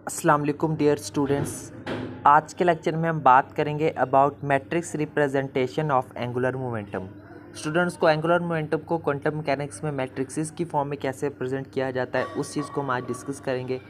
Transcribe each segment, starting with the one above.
अस्सलाम वालेकुम dear students. आज के लेक्चर में हम बात करेंगे about matrix representation of angular momentum. Students को एंगुलर मोमेंटम को क्वांटम मैकेनिक्स में मैट्रिक्स की फॉर्म में कैसे रिप्रेजेंट किया जाता है उस चीज़ को हम आज डिस्कस करेंगे।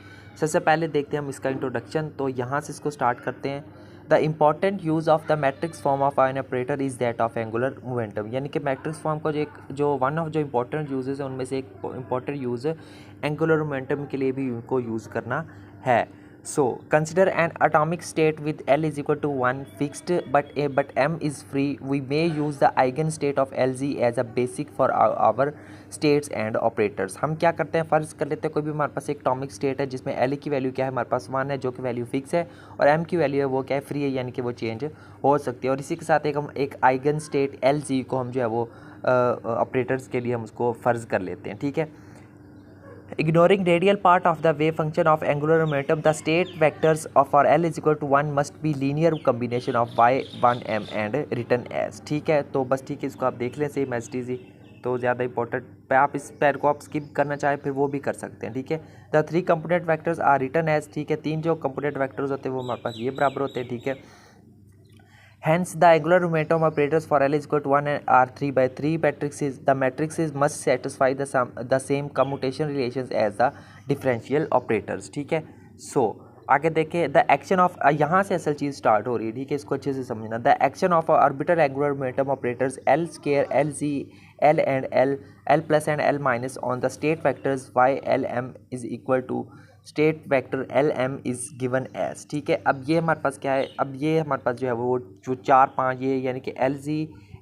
सबसे पहले देखते हैं हम इसका इंट्रोडक्शन, तो यहाँ से इसको स्टार्ट करते हैं। The important use of the matrix form of an operator is that of angular momentum, यानी कि मैट्रिक्स फॉर्म का जो वन ऑफ जो इंपॉर्टेंट यूजेस है उनमें से एक इंपॉर्टेंट यूज़ एंगुलर मोमेंटम के लिए भी उनको यूज़ करना है। So consider an atomic state with L is equal to 1 fixed but M is free. We may use the eigenstate of Lz as a basic for our states and operators. हम क्या करते हैं, फ़र्ज़ कर लेते हैं कोई भी हमारे पास एक एटॉमिक स्टेट है जिसमें L की वैल्यू क्या है, हमारे पास 1 है जो कि वैल्यू फिक्स है, और M की वैल्यू है वो क्या है, फ्री है, यानी कि वो चेंज हो सकती है। और इसी के साथ एक आइगन स्टेट Lz को हम जो है वो ऑपरेटर्स के लिए हम उसको फ़र्ज़ कर लेते हैं, ठीक है। Ignoring radial part of the wave function of angular momentum, the state vectors for L is equal to 1 must be linear combination of y1 m and written as, ठीक है। तो बस ठीक है, इसको आप देख लें सेम एज टी जी, तो ज़्यादा इंपॉर्टेंट आप इस पैर को आप स्किप करना चाहें फिर वो भी कर सकते हैं, ठीक है। The 3 component vectors are written as, ठीक है। 3 जो कंपोनेंट वैक्टर्स होते हैं वो हमारे पास ये बराबर होते हैं, ठीक है। Hence, the angular momentum operators for L is equal to 1 and are 3 by 3 matrices. The matrices must satisfy the same commutation relations as the differential operators, ठीक है। So आगे देखें, द एक्शन ऑफ, यहाँ से असल चीज़ स्टार्ट हो रही है, ठीक है, इसको अच्छे से समझना। The action of orbital angular momentum operators L square L z L and L plus and L minus on the state vectors y L m is equal to state vector L M is given as, ठीक है। अब ये हमारे पास क्या है, अब ये हमारे पास जो है वो जो 4-5 ये यानी कि L G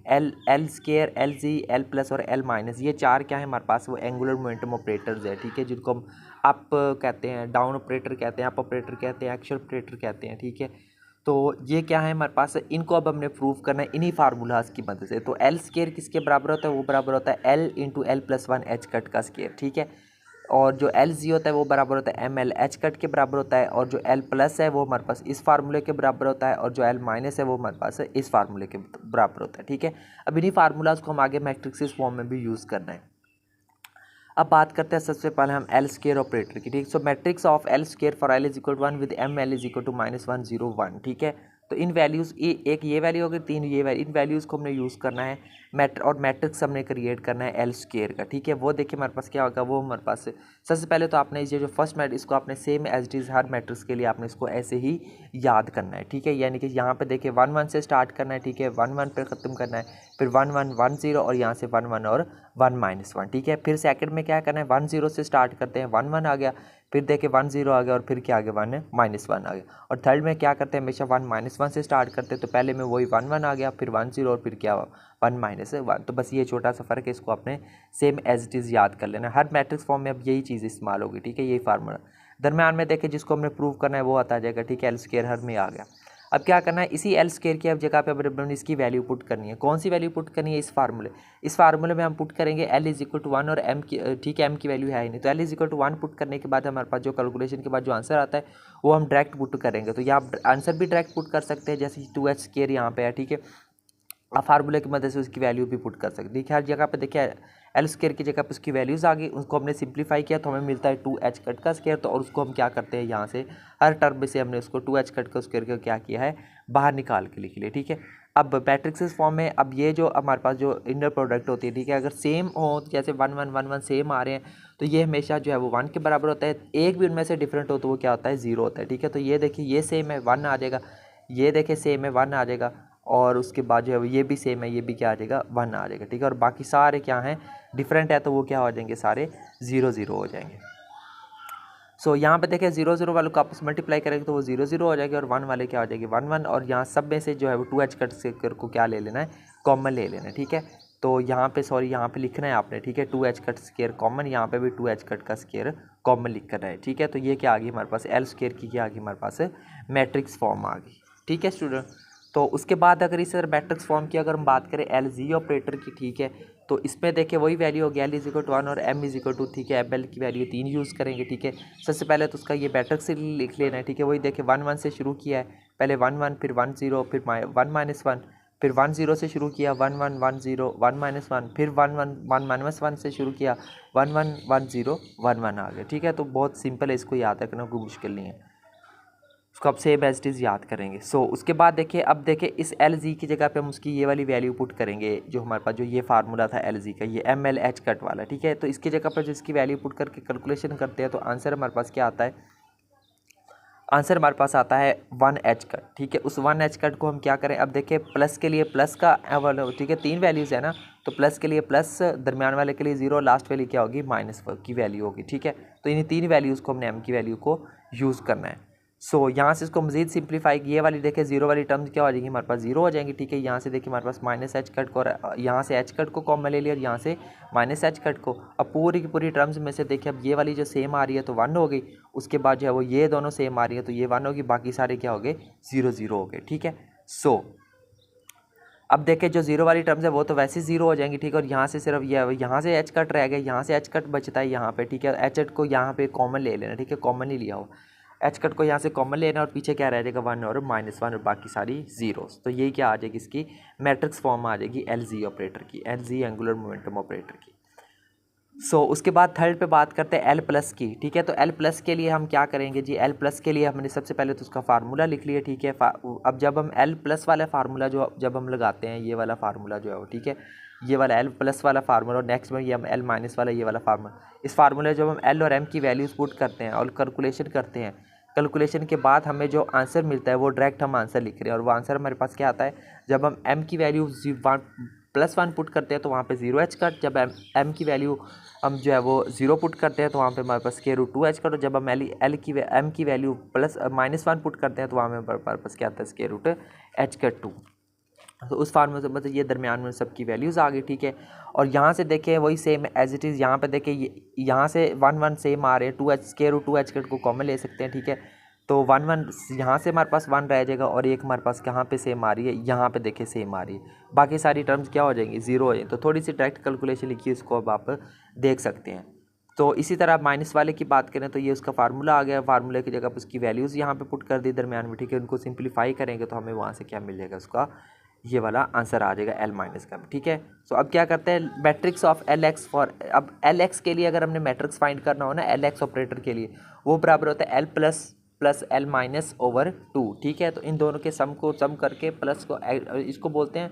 L square L G L plus और एल माइनस, ये 4 क्या है हमारे पास, वो एंगुलर मोमेंटम ऑपरेटर्स है, ठीक है, जिनको हम अप कहते हैं, डाउन ऑपरेटर कहते हैं, अप ऑपरेटर कहते हैं, एक्शन ऑपरेटर कहते हैं, ठीक है। तो ये क्या है हमारे पास, इनको अब हमने प्रूव करना है इन्हीं फार्मूलाज की मदद से। तो एल स्केयर किसके बराबर होता है, वो बराबर होता है L into L plus 1 H cut का स्केयर, ठीक है। और जो एल जी होता है वो बराबर होता है एम एल एच कट के बराबर होता है, और जो एल प्लस है वो हमारे पास इस फार्मूले के बराबर होता है, और जो एल माइनस है वो हमारे पास इस फार्मूले के बराबर होता है, ठीक है। अब इन्हीं फार्मूलाज को हम आगे मैट्रिक्स फॉर्म में भी यूज़ करना है। अब बात करते हैं सबसे पहले हम एल स्केयर ऑपरेटर की, ठीक। So matrix of L square for L is equal to 1 with M L is equal to -1 0 1, ठीक है। तो इन वैल्यूज़ एक ये वैल्यू होगी, 3 ये वैल्यू, इन वैल्यूज़ को हमने यूज़ करना है और मैट्रिक्स हमने क्रिएट करना है एल स्केयर का, ठीक है। वो देखिए हमारे पास क्या होगा, वो हमारे पास सबसे पहले तो आपने ये जो फर्स्ट मैट्रिक्स इसको आपने सेम एज इट इज़ हर मैट्रिक्स के लिए आपने इसको ऐसे ही याद करना है, ठीक है। यानी कि यहाँ पे देखिए 1 1 से स्टार्ट करना है, ठीक है, 1 1 पे ख़त्म करना है, फिर 1 1 1 0 और यहाँ से 1 1 और 1 -1, ठीक है। फिर सेकंड में क्या करना है, 1 0 से स्टार्ट करते हैं, 1 1 आ गया, फिर देखिए 1 0 आ गया, और फिर क्या आ गया 1 -1 आ गया। और थर्ड में क्या करते हैं, हमेशा 1 -1 से स्टार्ट करते हैं, तो पहले में वही 1 1 आ गया, फिर 1 0 और फिर क्या 1 -1। तो बस ये छोटा सा फ़र्क है, इसको आपने सेम एज इट इज़ याद कर लेना। हर मैट्रिक्स फॉर्म में अब यही चीज़ इस्तेमाल होगी, ठीक है, यही फार्मूला। दरम्यान में देखिए जिसको हमने प्रूव करना है वो आता जाएगा, ठीक है, एल स्केयर हर में आ गया। अब क्या करना है, इसी एल स्केयर की अब जगह पे हमने इसकी वैल्यू पुट करनी है। कौन सी वैल्यू पुट करनी है, इस फार्मूले में हम पुट करेंगे एल इज इक्वल टू 1 और एम की, ठीक है, एम की वैल्यू है ही नहीं, तो L is equal to 1 put करने के बाद हमारे पास जो कैलकुलेशन के बाद जो आंसर आता है वो हम डायरेक्ट पुट करेंगे। तो यहाँ आंसर भी डायरेक्ट पुट कर सकते हैं, जैसे 2h स्केयर यहाँ पे है, ठीक है। आप फार्मूले की मदद से उसकी वैल्यू भी पुट कर सकते हैं, देखिए हर जगह पे देखिए एल स्केयर की जगह पे उसकी वैल्यूज़ आ गई, उसको हमने सिंप्लीफाई किया तो हमें मिलता है 2h कट का स्केयर। तो और उसको हम क्या करते हैं, यहाँ से हर टर्म में से हमने उसको 2h कट का स्केयर का क्या किया है, बाहर निकाल के लिख लिया, ठीक है। अब मैट्रिक्स फॉर्म में अब ये जो हमारे पास जो इनर प्रोडक्ट होती है, ठीक है, अगर सेम हो, जैसे 1 1 1 1 सेम आ रहे हैं, तो ये हमेशा जो है वो 1 के बराबर होता है। एक भी उनमें से डिफरेंट हो तो वो क्या होता है, 0 होता है, ठीक है। तो ये देखिए ये सेम है 1 आ जाएगा, ये देखिए सेम है 1 आ जाएगा, और उसके बाद जो है ये भी सेम है, ये भी क्या आ जाएगा 1 आ जाएगा, ठीक है। और बाकी सारे क्या हैं, डिफरेंट है, तो वो क्या हो जाएंगे, सारे 0 0 हो जाएंगे। सो यहाँ पे देखिए 0 0 वालों को आपस मल्टीप्लाई करेंगे तो वो 0 0 हो जाएगी, और 1 वाले क्या हो जाएगी 1 1, और यहाँ सब में से जो है वो 2h कट स्केयर को क्या ले लेना है, कॉमन ले लेना है, ठीक है। तो यहाँ पे यहाँ पे लिखना है आपने, ठीक है, 2h कट स्केयर कॉमन, यहाँ पे भी 2h कट का स्केयर कॉमन लिख करना है, ठीक है। तो ये क्या आ गई हमारे पास, एल स्केयर की क्या आ गई हमारे पास, मैट्रिक्स फॉर्म आ गई, ठीक है स्टूडेंट। तो उसके बाद अगर इस मैट्रिक्स फॉर्म की अगर हम बात करें एल जी ऑपरेटर की, ठीक है, तो इसमें देखिए वही वैल्यू होगी, एल इज इक्वल टू 1 और एम इज इक्वल टू, ठीक है, एम एल की वैल्यू 3 यूज़ करेंगे, ठीक है। सबसे पहले तो उसका ये मैट्रिक्स से लिख लेना है, ठीक है। वही देखिए 1 1 से शुरू किया है, पहले 1 1 फिर 1 0 फिर 1 -1, फिर 1 0 से शुरू किया, 1 1 1 0 1 -1, फिर 1 1 1 -1 से शुरू किया, 1 1 1 0 1 1 आ गया, ठीक है। तो बहुत सिंपल है, इसको याद रखना कोई मुश्किल नहीं है, उसको अब सेम एज इट इज़ याद करेंगे। सो उसके बाद देखिए, अब देखिए इस एल जी की जगह पे हम उसकी ये वाली वैल्यू पुट करेंगे, जो हमारे पास जो ये फार्मूला था एल जी का, ये एम एल एच कट वाला, ठीक है। तो इसकी जगह पर जो इसकी वैल्यू पुट करके कैलकुलेशन करते हैं तो आंसर हमारे पास क्या आता है, आंसर हमारे पास आता है 1 एच कट, ठीक है। उस 1 एच कट को हम क्या करें, अब देखिए प्लस के लिए प्लस का, ठीक है, 3 वैल्यूज़ है ना, तो प्लस के लिए प्लस, दरमियान वाले के लिए 0, लास्ट वैल्यू क्या होगी, माइनस की वैल्यू होगी, ठीक है। तो इन 3 वैल्यूज़ को हमने एम की वैल्यू को यूज़ करना है। सो यहाँ से इसको मजीद सिंप्लीफाई, ये वाली देखिए 0 वाली टर्म्स क्या हो जाएंगी, हमारे पास 0 हो जाएंगी, ठीक है। यहाँ से देखिए हमारे पास माइनस एच कट को, यहाँ से एच कट को कॉमन ले लिया और यहाँ से माइनस एच कट को। अब पूरी की पूरी टर्म्स में से देखिए, अब ये वाली जो सेम आ रही है तो 1 हो गई, उसके बाद जो है वो ये दोनों सेम आ रही है तो ये 1 होगी, बाकी सारे क्या हो गए, 0 0 हो गए, ठीक है। सो अब देखिए जो 0 वाली टर्म्स है वो तो वैसे 0 हो जाएंगी, ठीक है। और यहाँ से सिर्फ ये यहाँ से एच कट रह गया, यहाँ से एच कट बचता है यहाँ पे, ठीक है। एच कट को यहाँ पे कॉमन ले लेना, ठीक है, कॉमन ही लिया हो, एच कट को यहाँ से कॉमन लेना और पीछे क्या रह जाएगा, 1 और -1 और बाकी सारी जीरोस। तो यही क्या आ जाएगी, इसकी मैट्रिक्स फॉर्म आ जाएगी एल जी ऑपरेटर की, L G angular momentum operator की। सो उसके बाद थर्ड पे बात करते हैं एल प्लस की, ठीक है। तो एल प्लस के लिए हम क्या करेंगे जी, एल प्लस के लिए हमने सबसे पहले तो उसका फार्मूला लिख लिया, ठीक है। अब जब हम एल प्लस वाला फार्मूला जो जब हम लगाते हैं, ये वाला फार्मूला जो है वो, ठीक है, ये वाला एल प्लस वाला फार्मूला, और नेक्स्ट में ये हम एल माइनस वाला ये वाला फार्मूला, इस फार्मूले जब हम एल और एम की वैल्यूज़ पुट करते हैं और कैलकुलेशन करते हैं, कैलकुलेशन के बाद हमें जो आंसर मिलता है वो डायरेक्ट हम आंसर लिख रहे हैं। और वो आंसर हमारे पास क्या आता है, जब हम एम की वैल्यू +1 पुट करते हैं तो वहाँ पे 0 एच कट, जब एम की वैल्यू हम जो है वो 0 पुट करते हैं तो वहाँ पे हमारे पास √2 एच कट, और जब हम एम की वैल्यू -1 पुट करते हैं तो वहाँ में हमारे पास क्या आता है, √h²2। तो उस फार्मूले से मतलब ये दरमियान में सबकी वैल्यूज़ आ गई, ठीक है। और यहाँ से देखें वही सेम एज इट इज़, यहाँ पे देखें यहाँ से 1 1 सेम आ रहे हैं, 2 एच कट को कॉमन ले सकते हैं, ठीक है। तो 1 1 यहाँ से हमारे पास 1 रह जाएगा और एक हमारे पास कहाँ पे सेम आ रही है, यहाँ पे देखिए सेम आ रही है, बाकी सारी टर्म्स क्या हो जाएंगी, 0 हो जाएंगी। तो थोड़ी सी डायरेक्ट कैलकुलेशन लिखी, इसको अब आप देख सकते हैं। तो इसी तरह माइनस वाले की बात करें तो ये उसका फार्मूला आ गया, फार्मूले की जगह पर उसकी वैल्यूज़ यहाँ पे पुट कर दी दरमियान में, ठीक है। उनको सिंप्लीफाई करेंगे तो हमें वहाँ से क्या मिल जाएगा, उसका ये वाला आंसर आ जाएगा एल माइनस का, ठीक है। सो अब क्या करते हैं, matrix of L x for, अब एल एक्स के लिए अगर हमने मैट्रिक्स फाइंड करना हो ना एल एक्स ऑपरेटर के लिए, वो बराबर होता है L plus L minus over 2, ठीक है। तो इन दोनों के सम को सम करके प्लस को, इसको बोलते हैं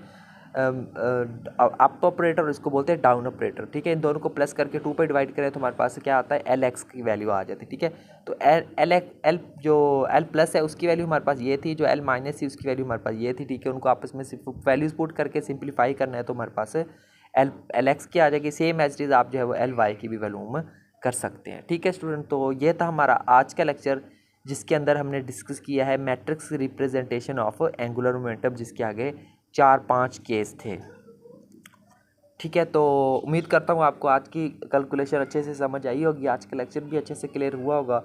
अप ऑपरेटर और इसको बोलते हैं डाउन ऑपरेटर, ठीक है। इन दोनों को प्लस करके 2 पे डिवाइड करें तो हमारे पास क्या आता है, एल एक्स की वैल्यू आ जाती है, ठीक है। तो एल जो एल प्लस है उसकी वैल्यू हमारे पास ये थी, जो एल माइनस थी उसकी वैल्यू हमारे पास ये थी, ठीक है। उनको आपस में सिर्फ वैल्यूज़ पुट करके सिंप्लीफाई करना है तो हमारे पास एल एक्स की आ जाएगी, सेम एज इट इज़ आप जो है वो एल वाई की भी वैल्यूम कर सकते हैं, ठीक है स्टूडेंट। तो ये था हमारा आज का लेक्चर, जिसके अंदर हमने डिस्कस किया है matrix representation of angular momentum, जिसके आगे 4-5 केस थे, ठीक है। तो उम्मीद करता हूँ आपको आज की कैलकुलेशन अच्छे से समझ आई होगी, आज का लेक्चर भी अच्छे से क्लियर हुआ होगा।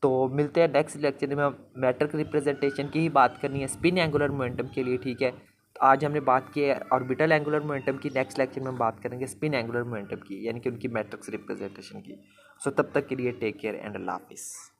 तो मिलते हैं नेक्स्ट लेक्चर में, हम मैट्रिक्स रिप्रेजेंटेशन की ही बात करनी है स्पिन एंगुलर मोमेंटम के लिए, ठीक है। तो आज हमने बात की है ऑर्बिटल एंगुलर मोमेंटम की, नेक्स्ट लेक्चर में हम बात करेंगे स्पिन एंगुलर मोमेंटम की, यानी कि उनकी मैट्रिक्स रिप्रेजेंटेशन की। सो तब तक के लिए टेक केयर एंड अल्लाह हाफिज़।